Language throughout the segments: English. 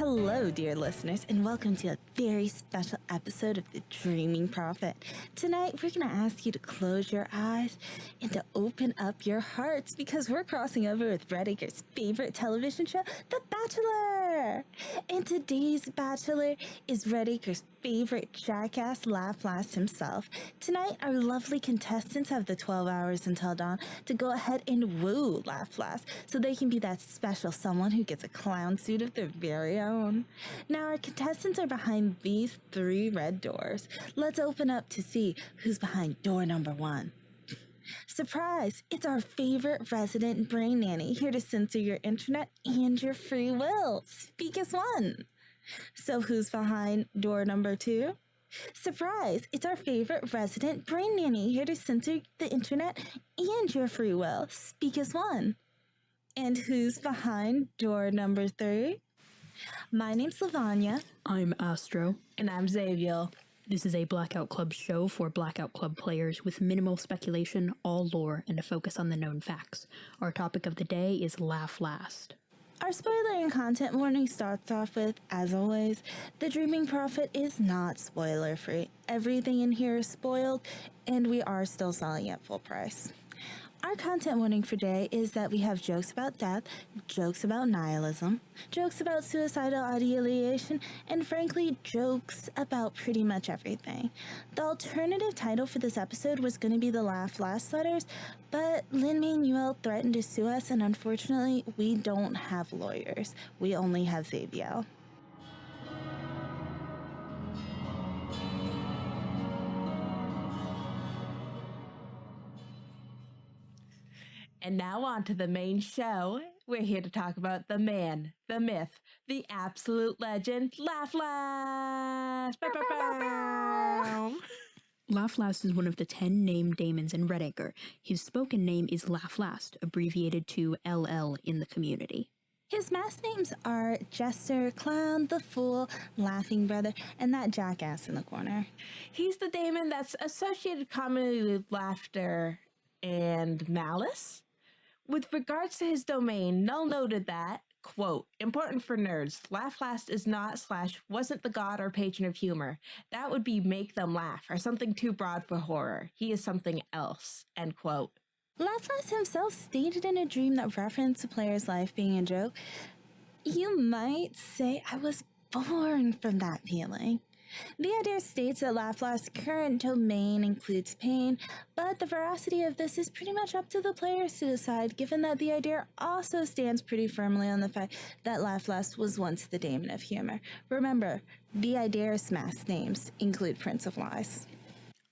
Hello, dear listeners, and welcome to a very special episode of The Dreaming Prophet. Tonight, we're going to ask you to close your eyes and to open up your hearts because we're crossing over with Redacre's favorite television show, The Bachelor. And today's Bachelor is Redacre's favorite jackass Laughlast himself. Tonight, our lovely contestants have the 12 hours until dawn to go ahead and woo Laughlast so they can be that special someone who gets a clown suit of their very own. Now, our contestants are behind these 3 red doors. Let's open up to see who's behind door number 1. Surprise! It's our favorite resident brain nanny here to censor your internet and your free will. Speak as one. So who's behind door number 2? Surprise! It's our favorite resident brain nanny here to censor the internet and your free will. Speak as one. And who's behind door number 3? My name's Lavanya. I'm Astro. And I'm Xaviul. This is a Blackout Club show for Blackout Club players with minimal speculation, all lore, and a focus on the known facts. Our topic of the day is Laugh Last. Our spoiler and content warning starts off with, as always, The Dreaming Prophet is not spoiler-free. Everything in here is spoiled, and we are still selling at full price. Our content warning for today is that we have jokes about death, jokes about nihilism, jokes about suicidal ideation, and frankly, jokes about pretty much everything. The alternative title for this episode was going to be the Laugh Last letters, but Lin-Manuel threatened to sue us, and unfortunately, we don't have lawyers. We only have xaviul. And now on to the main show. We're here to talk about the man, the myth, the absolute legend, Laugh Last. Laugh Last is one of the 10 named daemons in Redacre. His spoken name is Laugh Last, abbreviated to LL in the community. His mask names are Jester, Clown, the Fool, Laughing Brother, and that jackass in the corner. He's the daemon that's associated commonly with laughter and malice. With regards to his domain, Null noted that, quote, important for nerds, Laugh Last is not / wasn't the god or patron of humor. That would be make them laugh, or something too broad for horror. He is something else, end quote. Laughlast himself stated in a dream that referenced a player's life being a joke, "You might say I was born from that feeling." The idea states that Laughlast's current domain includes pain, but the veracity of this is pretty much up to the players to decide, given that the idea also stands pretty firmly on the fact that Laughlast was once the daemon of humor. Remember, the idea's mask names include Prince of Lies.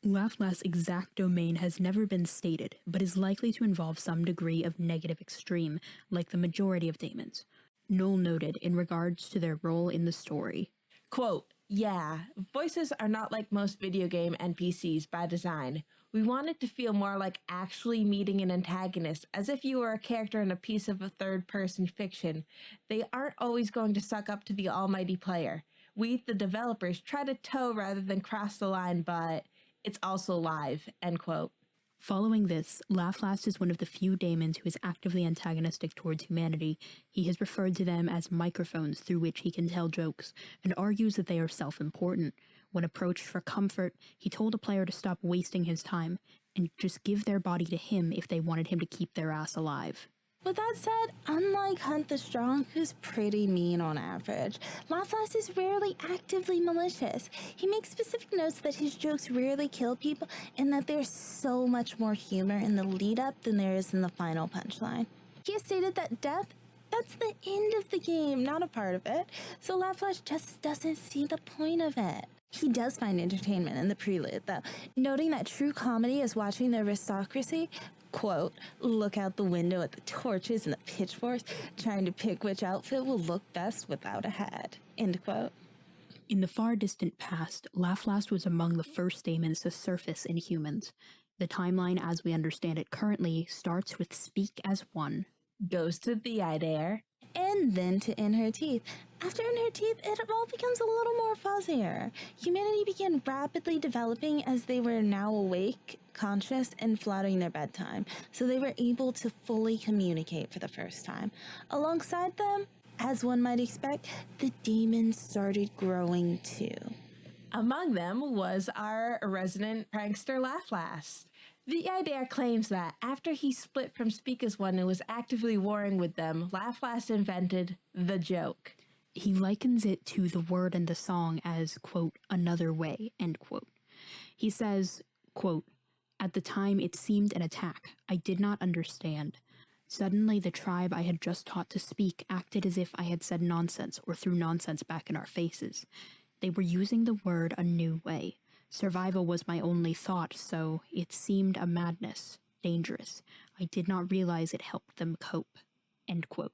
Laugh Last's exact domain has never been stated, but is likely to involve some degree of negative extreme, like the majority of daemons. Null noted in regards to their role in the story. Quote, yeah, voices are not like most video game NPCs by design. We wanted to feel more like actually meeting an antagonist, as if you were a character in a piece of a third-person fiction. They aren't always going to suck up to the almighty player. We, the developers, try to toe rather than cross the line, but it's also live, end quote. Following this, Laugh Last is one of the few daemons who is actively antagonistic towards humanity. He has referred to them as microphones through which he can tell jokes, and argues that they are self-important. When approached for comfort, he told a player to stop wasting his time, and just give their body to him if they wanted him to keep their ass alive. With that said, unlike Hunt the Strong, who's pretty mean on average, Laughlast is rarely actively malicious. He makes specific notes that his jokes rarely kill people and that there's so much more humor in the lead-up than there is in the final punchline. He has stated that death, that's the end of the game, not a part of it, so Laughlast just doesn't see the point of it. He does find entertainment in the prelude, though, noting that true comedy is watching the aristocracy, quote, look out the window at the torches and the pitchforks, trying to pick which outfit will look best without a hat, end quote. In the far distant past, Laugh Last was among the first daemons to surface in humans. The timeline as we understand it currently starts with Speak as One. Goes to the idea. And then to In Her Teeth. After In Her Teeth, it all becomes a little more fuzzier. Humanity began rapidly developing as they were now awake, conscious, and flouting their bedtime, so they were able to fully communicate for the first time. Alongside them, As one might expect, the demons started growing too. Among them was our resident prankster Laughlass. The idea claims that after he split from Speak as One and was actively warring with them, Laughlass invented the joke. He likens it to the word in the song as, quote, another way, end quote. He says, quote, at the time it seemed an attack. I did not understand. Suddenly the tribe I had just taught to speak acted as if I had said nonsense or threw nonsense back in our faces. They were using the word a new way. Survival was my only thought, so it seemed a madness, dangerous. I did not realize it helped them cope, end quote.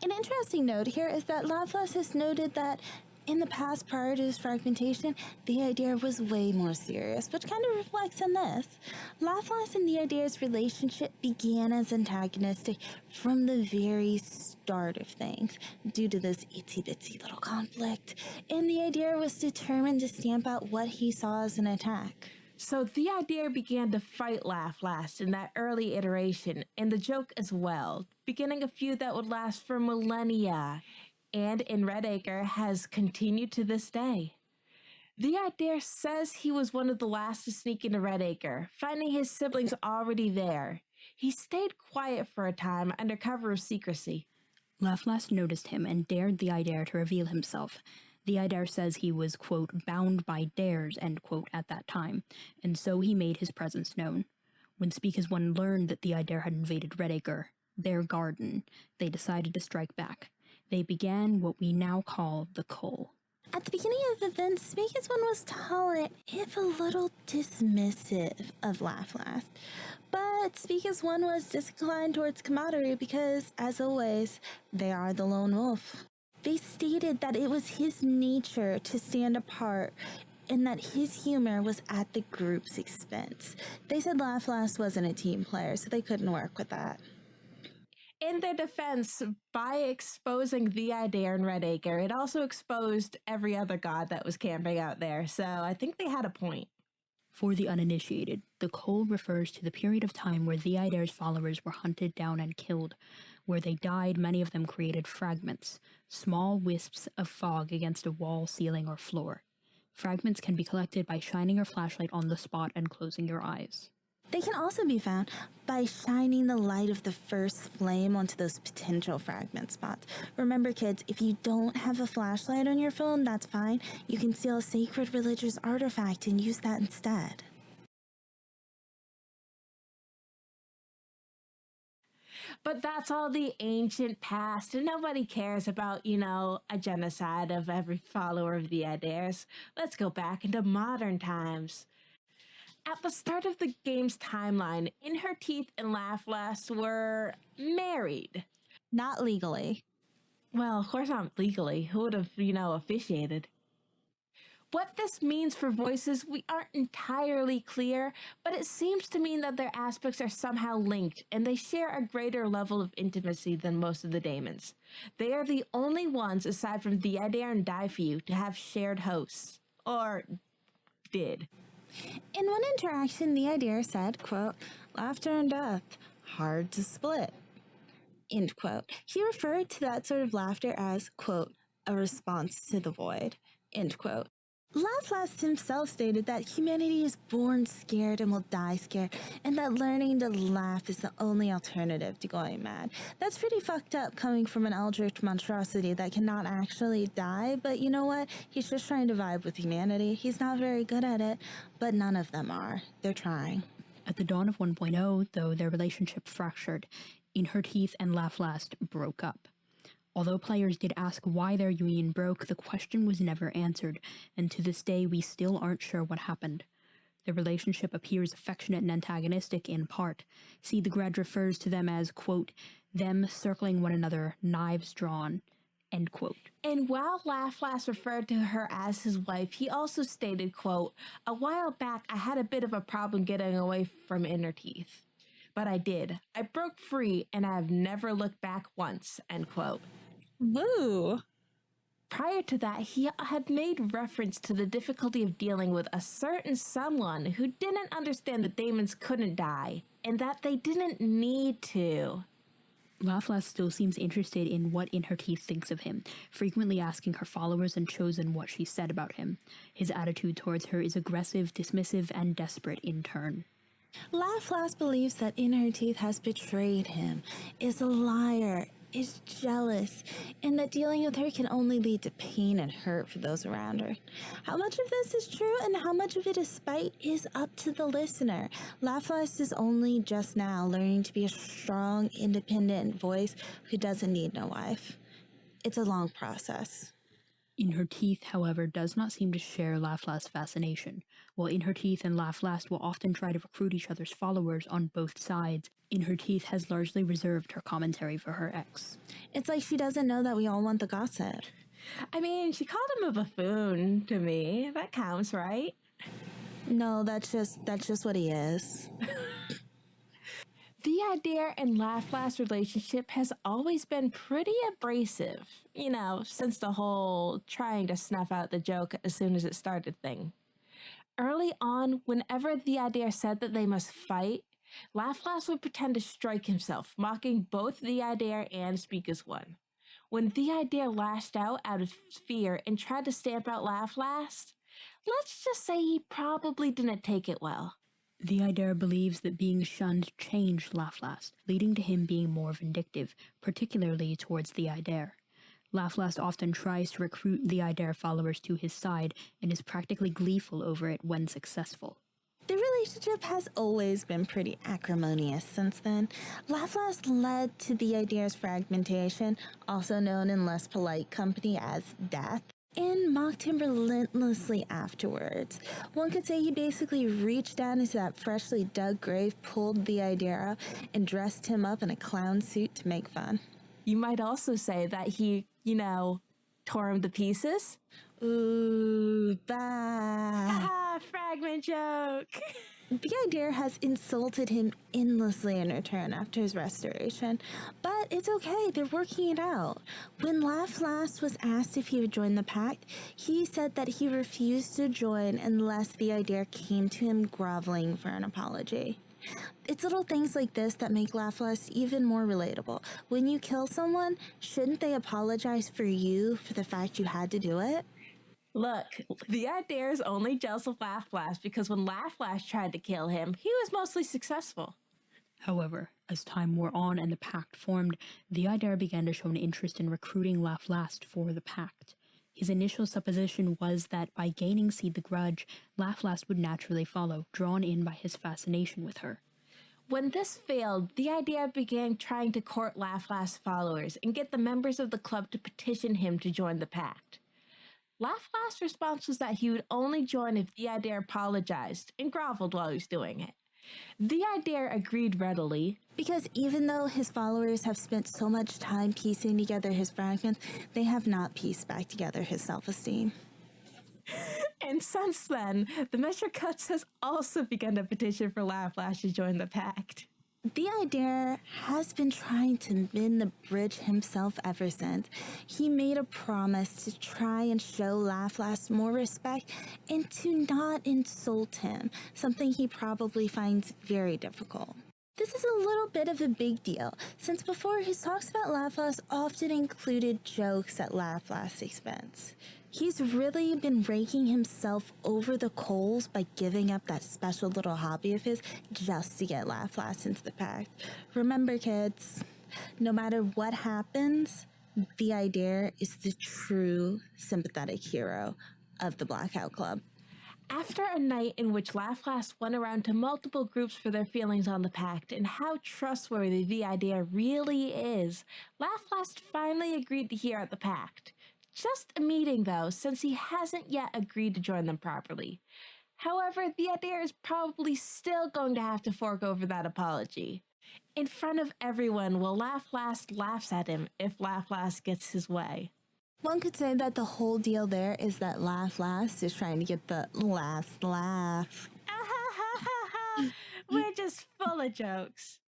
An interesting note here is that Laplace has noted that in the past prior to his fragmentation, the idea was way more serious, which kind of reflects on this. Laplace and the idea's relationship began as antagonistic from the very start of things, due to this itsy-bitsy little conflict, and the idea was determined to stamp out what he saw as an attack. So the idea began to fight Laughlass in that early iteration, and the joke as well, beginning a feud that would last for millennia, and in Redacre has continued to this day. The idea says he was one of the last to sneak into Redacre, finding his siblings already there. He stayed quiet for a time under cover of secrecy. Laughlass noticed him and dared the idea to reveal himself. The idea says he was, quote, bound by dares, end quote, at that time, and so he made his presence known. When Speak as One learned that the idea had invaded Redacre, their garden, they decided to strike back. They began what we now call the Cull. At the beginning of the event, Speak as One was tolerant, if a little dismissive, of Laughlass. But Speak as One was disinclined towards camaraderie because, as always, they are the lone wolf. They stated that it was his nature to stand apart and that his humor was at the group's expense. They said Laughlass wasn't a team player, so they couldn't work with that. In their defense, by exposing the idea in Redacre, it also exposed every other god that was camping out there, so I think they had a point. For the uninitiated, the Cull refers to the period of time where the Idea's followers were hunted down and killed. Where they died, many of them created fragments, small wisps of fog against a wall, ceiling, or floor. Fragments can be collected by shining your flashlight on the spot and closing your eyes. They can also be found by shining the light of the first flame onto those potential fragment spots. Remember, kids, if you don't have a flashlight on your phone, that's fine. You can steal a sacred religious artifact and use that instead. But that's all the ancient past, and nobody cares about, a genocide of every follower of the Ideas. Let's go back into modern times. At the start of the game's timeline, In Her Teeth and Laughlass were married. Not legally. Well, of course not legally. Who would have, officiated? What this means for voices, we aren't entirely clear, but it seems to mean that their aspects are somehow linked, and they share a greater level of intimacy than most of the daemons. They are the only ones, aside from the Idea and Daifu, to have shared hosts. Or did. In one interaction, the Idea said, quote, laughter and death, hard to split, end quote. He referred to that sort of laughter as, quote, a response to the void, end quote. Laplace himself stated that humanity is born scared and will die scared, and that learning to laugh is the only alternative to going mad. That's pretty fucked up coming from an eldritch monstrosity that cannot actually die, but you know what? He's just trying to vibe with humanity. He's not very good at it, but none of them are. They're trying. At the dawn of 1.0, though, their relationship fractured. In Her Teeth and Laughlass broke up. Although players did ask why their union broke, the question was never answered, and to this day we still aren't sure what happened. The relationship appears affectionate and antagonistic in part. See, the Grudge refers to them as, quote, them circling one another, knives drawn, end quote. And while Laughlass referred to her as his wife, he also stated, quote, a while back I had a bit of a problem getting away from Inner Teeth. But I did. I broke free, and I have never looked back once, end quote. Woo! Prior to that, he had made reference to the difficulty of dealing with a certain someone who didn't understand that daemons couldn't die, and that they didn't need to. Laughlast still seems interested in what In Her Teeth thinks of him, frequently asking her followers and chosen what she said about him. His attitude towards her is aggressive, dismissive, and desperate in turn. Laughlast believes that In Her Teeth has betrayed him, is a liar, is jealous, and that dealing with her can only lead to pain and hurt for those around her. How much of this is true and how much of it is spite is up to the listener. Laughlast is only just now learning to be a strong, independent voice who doesn't need no wife. It's a long process. In Her Teeth, however, does not seem to share Laughlast's fascination. While In Her Teeth and Laughlast will often try to recruit each other's followers on both sides, In Her Teeth has largely reserved her commentary for her ex. It's like she doesn't know that we all want the gossip. I mean, she called him a buffoon to me. That counts, right? No, that's just what he is. The Ideare and Laughlast relationship has always been pretty abrasive, since the whole trying to snuff out the joke as soon as it started thing. Early on, whenever the Ideare said that they must fight, Laughlast would pretend to strike himself, mocking both the Ideare and Speak as One. When the Ideare lashed out of fear and tried to stamp out Laughlast, let's just say he probably didn't take it well. The Ideare believes that being shunned changed Laughlast, leading to him being more vindictive, particularly towards the Ideare. Laughlast often tries to recruit the Ideare followers to his side and is practically gleeful over it when successful. The relationship has always been pretty acrimonious since then. Laughlast led to the Ideare's fragmentation, also known in less polite company as death, and mocked him relentlessly afterwards. One could say he basically reached down into that freshly dug grave, pulled the Ideare out, and dressed him up in a clown suit to make fun. You might also say that he, tore him to pieces. Ooh, bah. Fragment joke. The Ideare has insulted him endlessly in return after his restoration, but it's okay, they're working it out. When Laughlast was asked if he would join the pact, he said that he refused to join unless the Ideare came to him groveling for an apology. It's little things like this that make Laughlast even more relatable. When you kill someone, shouldn't they apologize for you for the fact you had to do it? Look, the Ideare is only jealous of Laughlast because when Laughlast tried to kill him, he was mostly successful. However, as time wore on and the pact formed, the Ideare began to show an interest in recruiting Laughlast for the pact. His initial supposition was that by gaining See the Grudge, Laughlast would naturally follow, drawn in by his fascination with her. When this failed, the Ideare began trying to court Laughlast's followers and get the members of the club to petition him to join the pact. Laughlast's response was that he would only join if the Ideare apologized and groveled while he was doing it. The Ideare agreed readily, because even though his followers have spent so much time piecing together his fragments, they have not pieced back together his self-esteem. And since then, the Measure Cuts has also begun to petition for Laughlast to join the pact. The Ideare has been trying to mend the bridge himself ever since. He made a promise to try and show Laughlast more respect and to not insult him, something he probably finds very difficult. This is a little bit of a big deal, since before his talks about Laughlast often included jokes at Laughlast's expense. He's really been raking himself over the coals by giving up that special little hobby of his just to get Laughlast into the pact. Remember, kids, no matter what happens, the Ideare is the true sympathetic hero of the Blackout Club. After a night in which Laughlast went around to multiple groups for their feelings on the pact and how trustworthy the Ideare really is, Laughlast finally agreed to hear out the pact. Just a meeting, though, since he hasn't yet agreed to join them properly. However, the Ideare is probably still going to have to fork over that apology. In front of everyone, while Laughlast laughs at him if Laughlast gets his way. One could say that the whole deal there is that Laughlast is trying to get the last laugh. We're just full of jokes.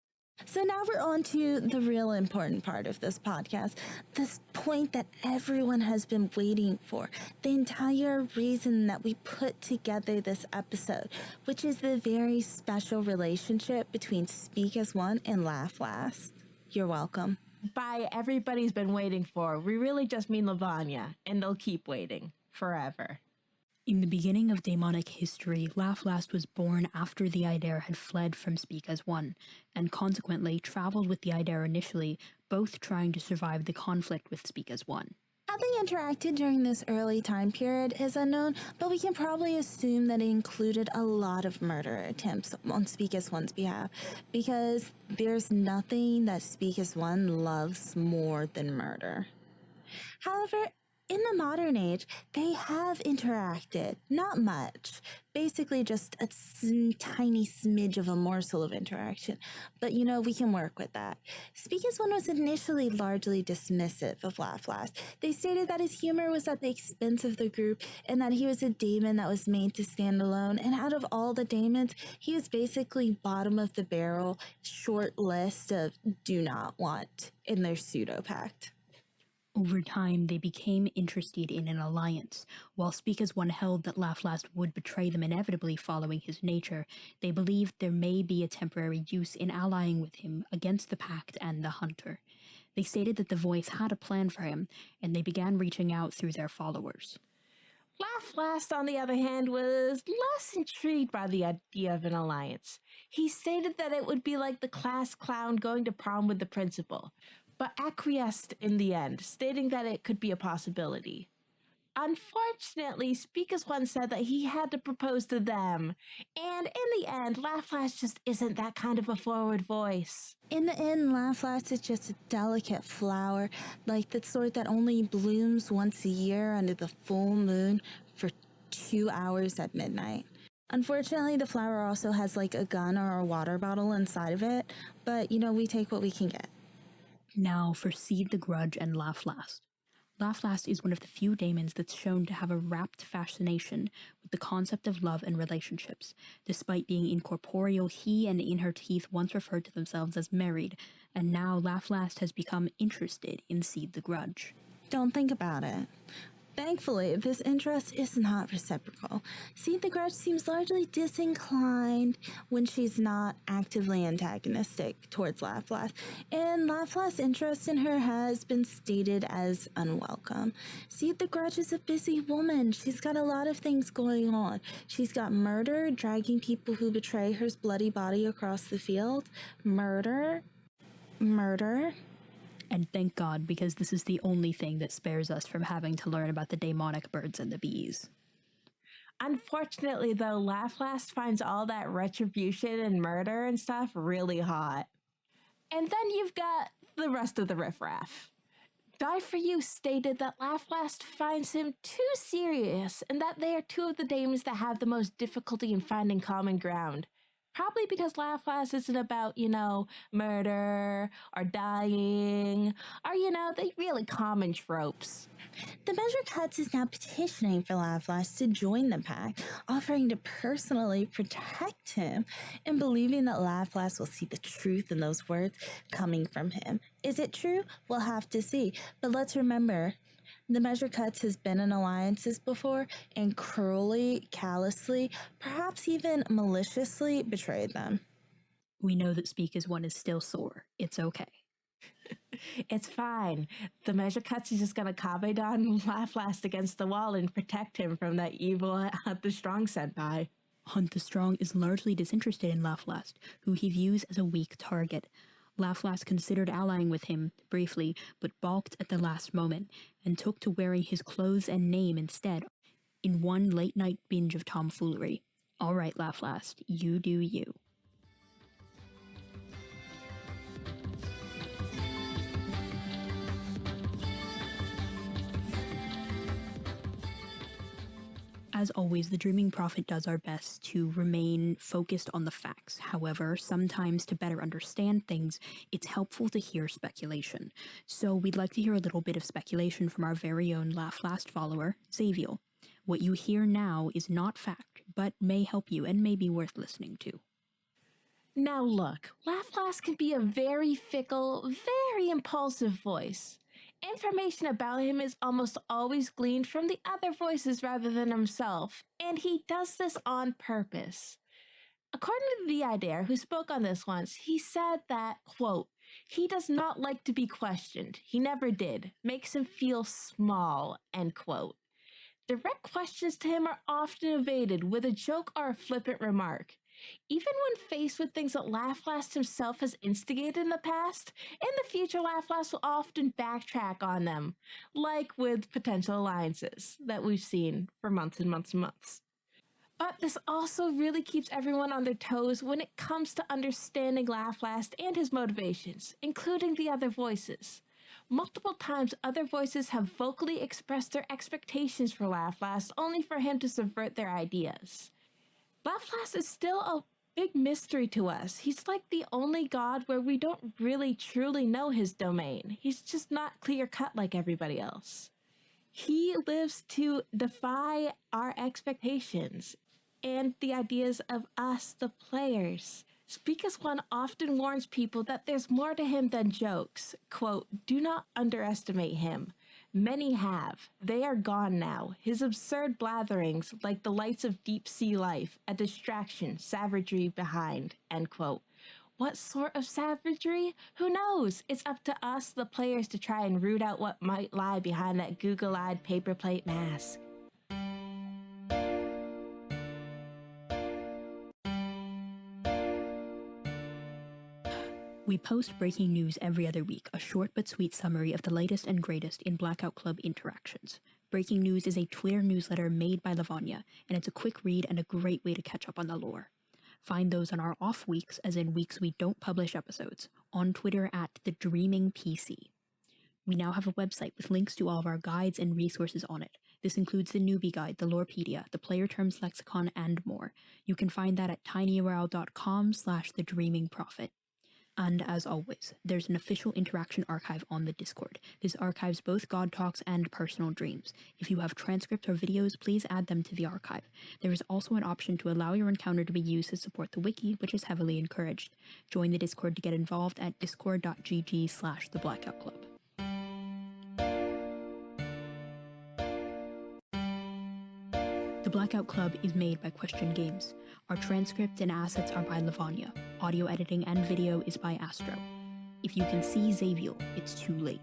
So now we're on to the real important part of this podcast, this point that everyone has been waiting for, the entire reason that we put together this episode, which is the very special relationship between Speak as One and Laughlast. You're welcome. By everybody's been waiting for, we really just mean Lavanya, and they'll keep waiting forever. In the beginning of demonic history, Laflast was born after the Idare had fled from Speak as One, and consequently traveled with the Idare initially, both trying to survive the conflict with Speak as One. How they interacted during this early time period is unknown, but we can probably assume that it included a lot of murder attempts on Speak as One's behalf, because there's nothing that Speak as One loves more than murder. However, in the modern age, they have interacted. Not much. Basically just a tiny smidge of a morsel of interaction. But we can work with that. Speak as One was initially largely dismissive of Laflast. They stated that his humor was at the expense of the group and that he was a daemon that was made to stand alone. And out of all the daemons, he was basically bottom of the barrel, short list of do not want in their pseudo-pact. Over time, they became interested in an alliance. While Speak as One held that Laflast would betray them inevitably following his nature, they believed there may be a temporary use in allying with him against the Pact and the Hunter. They stated that the Voice had a plan for him, and they began reaching out through their followers. Laflast, on the other hand, was less intrigued by the idea of an alliance. He stated that it would be like the class clown going to prom with the principal, but acquiesced in the end, stating that it could be a possibility. Unfortunately, Speak as One said that he had to propose to them, and in the end, Laflast just isn't that kind of a forward voice. In the end, Laflast is just a delicate flower, like the sort that only blooms once a year under the full moon for 2 hours at midnight. Unfortunately, the flower also has like a gun or a water bottle inside of it, but we take what we can get. Now for Seed the Grudge and Laflast. Laflast is one of the few daemons that's shown to have a rapt fascination with the concept of love and relationships. Despite being incorporeal, he and In Her Teeth once referred to themselves as married, and now Laflast has become interested in Seed the Grudge. Don't think about it. Thankfully, this interest is not reciprocal. Seed the Grudge seems largely disinclined when she's not actively antagonistic towards Laflast, and Laflast's interest in her has been stated as unwelcome. Seed the Grudge is a busy woman. She's got a lot of things going on. She's got murder, dragging people who betray her bloody body across the field, murder, And thank God, because this is the only thing that spares us from having to learn about the demonic birds and the bees. Unfortunately, though, Laflast finds all that retribution and murder and stuff really hot. And then you've got the rest of the riffraff. Die For You stated that Laflast finds him too serious and that they are two of the daemons that have the most difficulty in finding common ground. Probably because Laflast isn't about, murder or dying or, the really common tropes. The Measure Cuts is now petitioning for Laflast to join the pact, offering to personally protect him, and believing that Laflast will see the truth in those words coming from him. Is it true? We'll have to see. But let's remember, the Measure Cuts has been in alliances before and cruelly, callously, perhaps even maliciously betrayed them. We know that Speak as One is still sore. It's okay. It's fine. The Measure Cuts is just gonna Kabe Don Laflast against the wall and protect him from that evil Hunt the Strong sent by. Hunt the Strong is largely disinterested in Laflast, who he views as a weak target. Laflast considered allying with him, briefly, but balked at the last moment, and took to wearing his clothes and name instead, in one late-night binge of tomfoolery. All right, Laflast, you do you. As always, the Dreaming Prophet does our best to remain focused on the facts. However, sometimes to better understand things, it's helpful to hear speculation. So we'd like to hear a little bit of speculation from our very own Laflast follower, Xaviul. What you hear now is not fact, but may help you and may be worth listening to. Now look, Laflast can be a very fickle, very impulsive voice. Information about him is almost always gleaned from the other voices rather than himself, and he does this on purpose. According to the Idare, who spoke on this once, he said that, quote, He does not like to be questioned. He never did. Makes him feel small, end quote. Direct questions to him are often evaded with a joke or a flippant remark. Even when faced with things that Laughlast himself has instigated in the past, in the future Laughlast will often backtrack on them, like with potential alliances that we've seen for months and months and months. But this also really keeps everyone on their toes when it comes to understanding Laughlast and his motivations, including the other voices. Multiple times, other voices have vocally expressed their expectations for Laughlast, only for him to subvert their ideas. Laughlast is still a big mystery to us. He's like the only god where we don't really truly know his domain. He's just not clear-cut like everybody else. He lives to defy our expectations and the ideas of us, the players. Speak as One often warns people that there's more to him than jokes. Quote, "Do not underestimate him. Many have. They are gone now. His absurd blatherings, like the lights of deep sea life, a distraction, savagery behind." End quote. What sort of savagery? Who knows? It's up to us, the players, to try and root out what might lie behind that Google-eyed paper plate mask. We post breaking news every other week, a short but sweet summary of the latest and greatest in Blackout Club interactions. Breaking News is a Twitter newsletter made by Lavanya, and it's a quick read and a great way to catch up on the lore. Find those on our off weeks, as in weeks we don't publish episodes, on Twitter at @TheDreamingPC. We now have a website with links to all of our guides and resources on it. This includes the newbie guide, the Lorepedia, the player terms lexicon, and more. You can find that at tinyurl.com/thedreamingprophet. And as always, there's an official interaction archive on the Discord. This archives both God Talks and personal dreams. If you have transcripts or videos, please add them to the archive. There is also an option to allow your encounter to be used to support the wiki, which is heavily encouraged. Join the Discord to get involved at discord.gg/theblackoutclub. The Blackout Club is made by Question Games. Our transcript and assets are by Lavanya. Audio editing and video is by Astro. If you can see xaviul, it's too late.